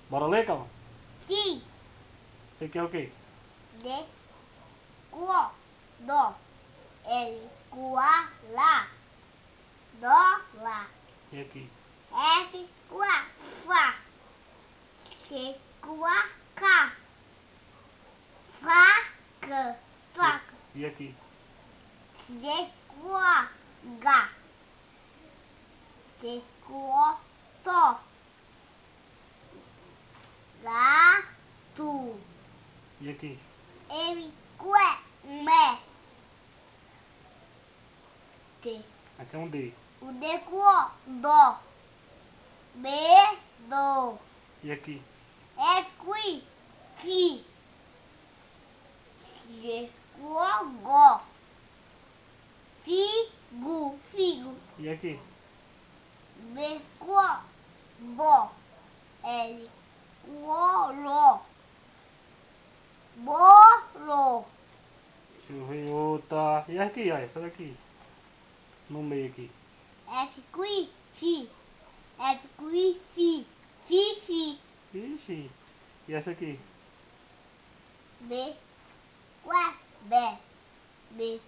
Bora ler, calma? Sim. Você quer o quê? D, Cu, Dó. L, Lá. Dó, Lá. E aqui? F, Fá. C, Cá. Faca. Faca. E aqui? Z, Gá. T, Tó. Gato. E aqui? M, Mé. T. Aqui é um D. O D, Dó. B, Dó. E aqui? F, Fi. G, Gó. Figo. E aqui? B, Bó. L, Ló. Bolo. Deixa eu ver outra. E aqui, ó, essa daqui. No meio aqui. F, Fi. F, Fi. Fifi. Ixi. E essa aqui? B, Bé. B,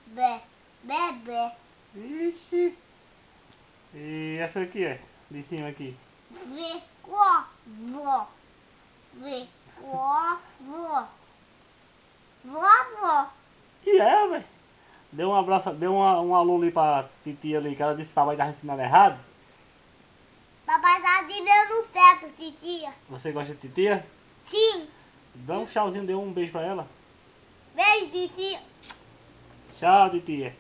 Bé. Bebê. Ixi. E essa aqui, é? De cima aqui. V, Vó. V, Vó. Vovó. E é, velho. Deu um abraço, deu um alô ali pra titia ali, que ela disse que papai tava ensinando errado. Papai tá te dando certo, titia. Você gosta de titia? Sim. Dá um tchauzinho, dê um beijo pra ela. Beijo, titia. Tchau, titia.